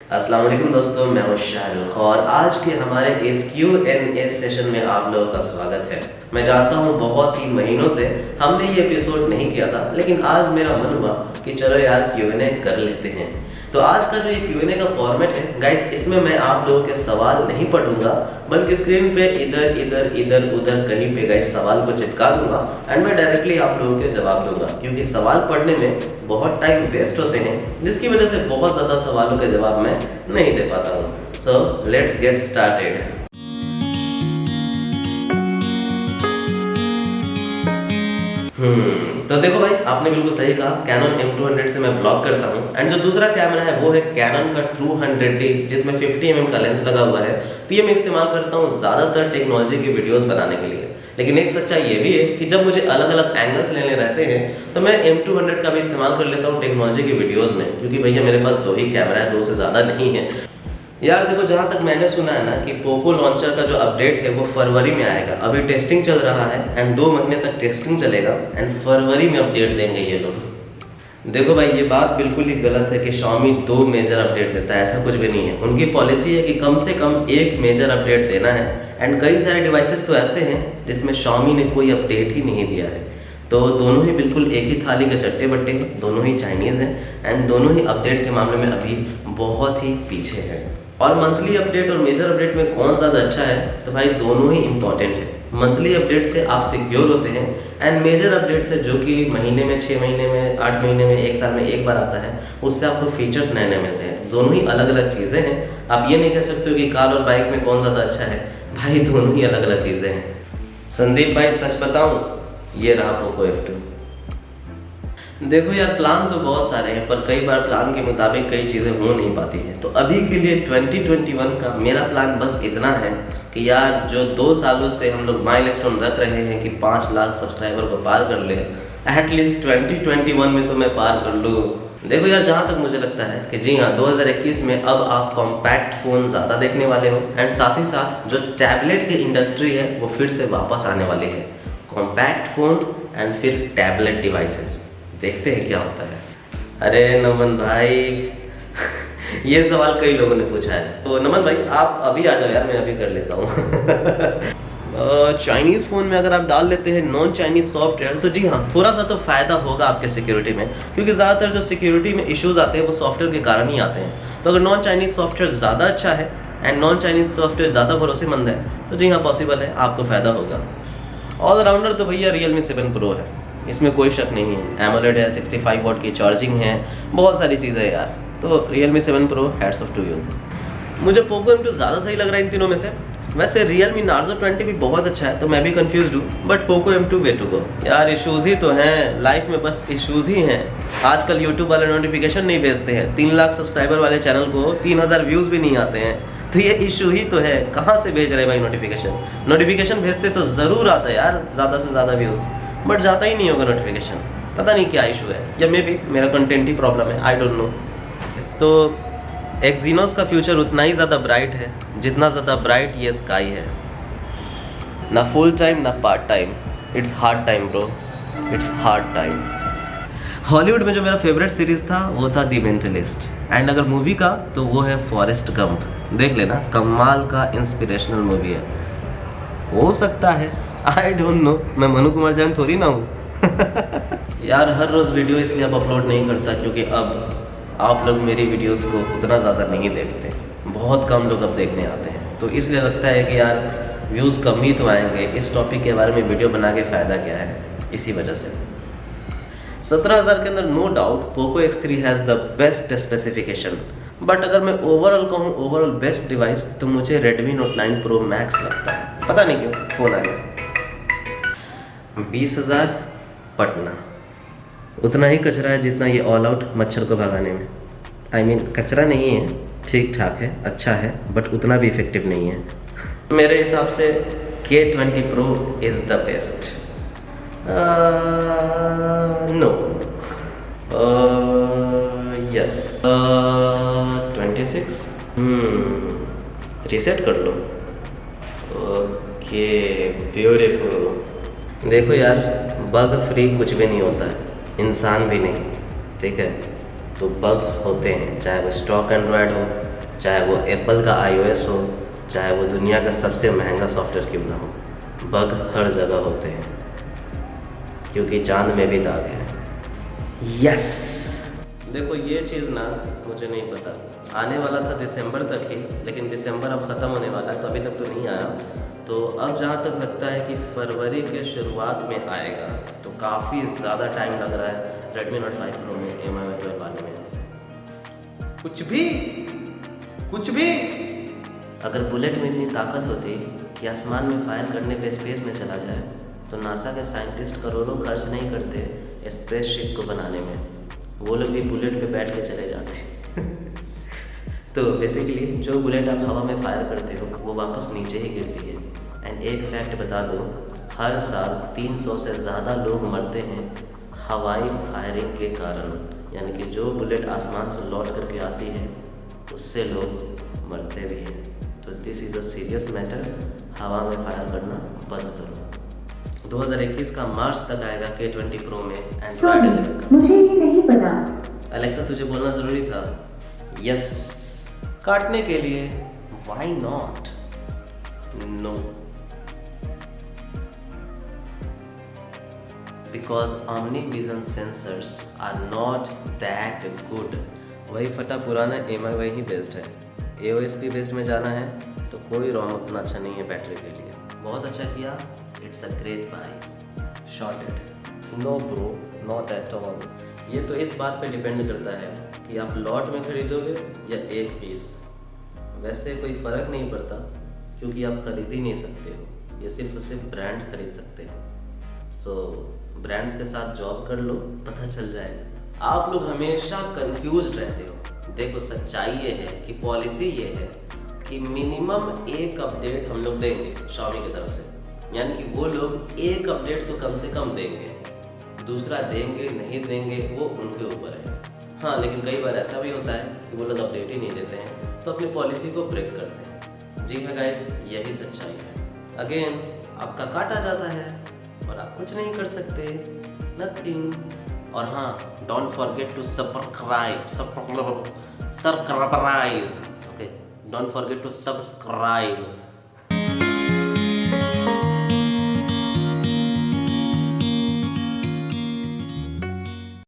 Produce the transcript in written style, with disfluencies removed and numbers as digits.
अस्सलाम वालेकुम दोस्तों, मैं हूं शाहरुख और आज के हमारे इस Q&A सेशन में आप लोगों का स्वागत है। मैं जानता हूं बहुत ही महीनों से हमने ये एपिसोड नहीं किया था, लेकिन आज मेरा मन हुआ कि चलो यार Q&A कर लेते हैं। तो आज का जो ये Q&A का फॉर्मेट है गाइस, इसमें मैं आप लोगों के सवाल नहीं पढ़ूंगा, बल्कि स्क्रीन पे इधर उधर कहीं पे गाइस सवाल को चिपका दूंगा एंड मैं डायरेक्टली आप लोगों के जवाब दूंगा, क्योंकि सवाल पढ़ने में बहुत टाइम वेस्ट होते हैं, जिसकी वजह से बहुत ज़्यादा सवालों के जवाब मैं नहीं दे पाता हूँ। So let's get started. तो देखो भाई, आपने बिल्कुल सही कहा, Canon M200 से मैं ब्लॉग करता हूँ एंड जो दूसरा कैमरा है वो है Canon का 200D, जिसमें 50mm का लेंस लगा हुआ है। तो ये मैं इस्तेमाल करता हूँ ज़्यादातर टेक्नोलॉजी की वीडियोस बनाने के लिए। लेकिन एक सच्चाई ये भी है कि जब मुझे अलग अलग एंगल्स लेने रहते हैं तो मैं M200 का भी इस्तेमाल कर लेता हूँ टेक्नोलॉजी की वीडियोज़ में, क्योंकि भैया मेरे पास 2 ही कैमरा है, 2 से ज़्यादा नहीं है यार। देखो, जहाँ तक मैंने सुना है ना कि पोको लॉन्चर का जो अपडेट है वो फरवरी में आएगा। अभी टेस्टिंग चल रहा है एंड 2 महीने तक टेस्टिंग चलेगा एंड फरवरी में अपडेट देंगे ये लोग। देखो भाई, ये बात बिल्कुल ही गलत है कि Xiaomi 2 मेजर अपडेट देता है, ऐसा कुछ भी नहीं है। उनकी पॉलिसी है कि कम से कम 1 मेजर अपडेट देना है एंड कई सारे डिवाइसेस तो ऐसे हैं जिसमें Xiaomi ने कोई अपडेट ही नहीं दिया है। तो दोनों ही बिल्कुल एक ही थाली के चट्टे बट्टे हैं, दोनों ही चाइनीज़ हैं एंड दोनों ही अपडेट के मामले में अभी बहुत ही पीछे हैं। और मंथली अपडेट और मेजर अपडेट में कौन ज़्यादा अच्छा है, तो भाई दोनों ही इम्पॉर्टेंट है। मंथली अपडेट से आप सिक्योर होते हैं एंड मेजर अपडेट से, जो कि महीने में, 6 महीने में, 8 महीने में, 1 साल में एक बार आता है, उससे आपको फीचर्स नए नए मिलते हैं। दोनों ही अलग अलग चीज़ें हैं। आप ये नहीं कह सकते हो कि कार और बाइक में कौन ज़्यादा अच्छा है, भाई दोनों ही अलग अलग चीज़ें हैं। संदीप भाई सच बताऊँ, ये रहा पोको F2। देखो यार, प्लान तो बहुत सारे हैं, पर कई बार प्लान के मुताबिक कई चीज़ें हो नहीं पाती हैं। तो अभी के लिए 2021 का मेरा प्लान बस इतना है कि यार, जो 2 सालों से हम लोग माइलस्टोन रख रहे हैं कि 5 लाख सब्सक्राइबर को पार कर ले, एटलीस्ट 2021 में तो मैं पार कर लूँ। देखो यार, जहाँ तक मुझे लगता है कि जी हाँ, 2021 में अब आप कॉम्पैक्ट फ़ोन ज़्यादा देखने वाले हो एंड साथ ही साथ जो टैबलेट की इंडस्ट्री है वो फिर से वापस आने वाली है। कॉम्पैक्ट फ़ोन एंड फिर टैबलेट डिवाइसेस, देखते हैं क्या होता है। अरे नमन भाई ये सवाल कई लोगों ने पूछा है, तो नमन भाई आप अभी आ जाओ यार, मैं अभी कर लेता हूँ। चाइनीज़ फ़ोन में अगर आप डाल लेते हैं नॉन चाइनीज़ सॉफ्टवेयर, तो जी हाँ, थोड़ा सा तो फ़ायदा होगा आपके सिक्योरिटी में, क्योंकि ज़्यादातर जो सिक्योरिटी में इश्यूज़ आते हैं वो सॉफ्टवेयर के कारण ही आते हैं। तो अगर नॉन चाइनीज़ सॉफ्टवेयर ज़्यादा अच्छा है एंड नॉन चाइनीज़ सॉफ्टवेयर ज़्यादा भरोसेमंद है, तो जी हाँ, पॉसिबल है, आपको फ़ायदा होगा। ऑलराउंडर तो भैया Realme 7 Pro है, इसमें कोई शक नहीं है। एमोलेड है, 65 वॉट की चार्जिंग है, बहुत सारी चीज़ें हैं यार। तो Realme 7 Pro hats off to you. मुझे पोको M2 ज़्यादा सही लग रहा है इन तीनों में से। वैसे Realme Narzo 20 भी बहुत अच्छा है, तो मैं भी कंफ्यूज हूँ, but Poco M2 way to go. यार इशूज़ ही तो हैं लाइफ में, बस इशूज़ ही हैं। आजकल यूट्यूब वाले नोटिफिकेशन नहीं भेजते हैं, 3 लाख सब्सक्राइबर वाले चैनल को 3000 व्यूज़ भी नहीं आते हैं, तो ये इशू ही तो है। कहाँ से भेज रहे भाई नोटिफिकेशन भेजते तो ज़रूर आता है यार, ज़्यादा से ज़्यादा व्यूज़, बट जाता ही नहीं होगा नोटिफिकेशन। पता नहीं क्या इशू है, या मे बी मेरा कंटेंट ही प्रॉब्लम है, आई डोंट नो। तो एक्जीनोस का फ्यूचर उतना ही ज़्यादा ब्राइट है जितना ज़्यादा ब्राइट ये स्काई है। ना फुल टाइम ना part time, it's hard time bro, it's hard time. Hollywood में जो मेरा फेवरेट सीरीज़ था वो था दी मेंटलिस्ट, एंड अगर मूवी का तो वो है फॉरेस्ट गंप। देख लेना, कमाल का इंस्पिरेशनल मूवी है। हो सकता है, आई डोंट नो, मैं मनु कुमार जैन थोड़ी ना हूँ। यार हर रोज़ वीडियो इसलिए अब अपलोड नहीं करता क्योंकि अब आप लोग मेरी वीडियोस को उतना ज़्यादा नहीं देखते, बहुत कम लोग अब देखने आते हैं, तो इसलिए लगता है कि यार व्यूज़ कम ही तो आएंगे, इस टॉपिक के बारे में वीडियो बना के फ़ायदा क्या है, इसी वजह से। 17,000 के अंदर no doubt Poco X3 has the best specification, but अगर मैं ओवरऑल कहूँ ओवरऑल बेस्ट डिवाइस, तो मुझे Redmi Note 9 Pro Max लगता है। पता नहीं क्यों, फ़ोन आ गया। 20,000 पटना, उतना ही कचरा है जितना ये ऑल आउट मच्छर को भगाने में। आई मीन कचरा नहीं है, ठीक ठाक है, अच्छा है, बट उतना भी इफेक्टिव नहीं है। मेरे हिसाब से K20 Pro is the best. No, yes, 26, reset कर लो। Okay, beautiful. देखो यार, बग फ्री कुछ भी नहीं होता है, इंसान भी नहीं, ठीक है। तो बग्स होते हैं, चाहे वो स्टॉक एंड्रॉयड हो चाहे वो एप्पल का iOS हो, चाहे वो दुनिया का सबसे महंगा सॉफ्टवेयर क्यों ना हो, बग हर जगह होते हैं, क्योंकि चांद में भी दाग है। यस, देखो ये चीज़ ना मुझे नहीं पता, आने वाला था दिसंबर तक ही, लेकिन दिसंबर अब ख़त्म होने वाला है तो अभी तक तो नहीं आया। तो अब जहाँ तक लगता है कि फरवरी के शुरुआत में आएगा, तो काफ़ी ज़्यादा टाइम लग रहा है Redmi Note 5 Pro में MI 12 आने में। कुछ भी अगर बुलेट में इतनी ताकत होती कि आसमान में फायर करने पे स्पेस में चला जाए, तो नासा के साइंटिस्ट करोड़ों खर्च नहीं करते स्पेसशिप को बनाने में, वो लोग भी बुलेट पे बैठ के चले जाते। तो बेसिकली जो बुलेट आप हवा में फायर करते हो वो वापस नीचे ही गिरती है। एंड एक फैक्ट बता दूं, हर साल 300 से ज़्यादा लोग मरते हैं हवाई फायरिंग के कारण, यानी कि जो बुलेट आसमान से लौट करके आती है उससे लोग मरते भी हैं। तो this is a serious matter, हवा में फायर करना बंद करो। 2021 का मार्च तक आएगा K20 Pro में सॉरी, मुझे ये नहीं पता। अलेक्सा तुझे बोलना ज़रूरी था। यस, काटने के लिए why not, no, because Omni Vision sensors are not that good। वही फटा पुराना MI वही बेस्ट है, AOS भी बेस्ट में जाना है तो कोई रोम उतना अच्छा नहीं है बैटरी के लिए। बहुत अच्छा किया, it's a great buy, sorted. No bro, not at all. ये तो इस बात पे डिपेंड करता है कि आप लॉट में खरीदोगे या एक पीस, वैसे कोई फ़र्क नहीं पड़ता क्योंकि आप खरीद ही नहीं सकते हो, ये सिर्फ ब्रांड्स खरीद सकते हैं। सो ब्रांड्स के साथ जॉब कर लो, पता चल जाएगा। आप लोग हमेशा कंफ्यूज्ड रहते हो। देखो सच्चाई ये है कि पॉलिसी ये है कि मिनिमम एक अपडेट हम लोग देंगे Xiaomi की तरफ से, यानी कि वो लोग एक अपडेट तो कम से कम देंगे, दूसरा देंगे नहीं देंगे वो उनके ऊपर है। हाँ, लेकिन कई बार ऐसा भी होता है कि वो लोग अपडेट ही नहीं देते हैं तो अपनी पॉलिसी को ब्रेक करते हैं। जी हाँ गाइस, यही सच्चाई है। अगेन आपका काटा जाता है और आप कुछ नहीं कर सकते, नथिंग। और हाँ, don't forget to subscribe, okay, don't forget to subscribe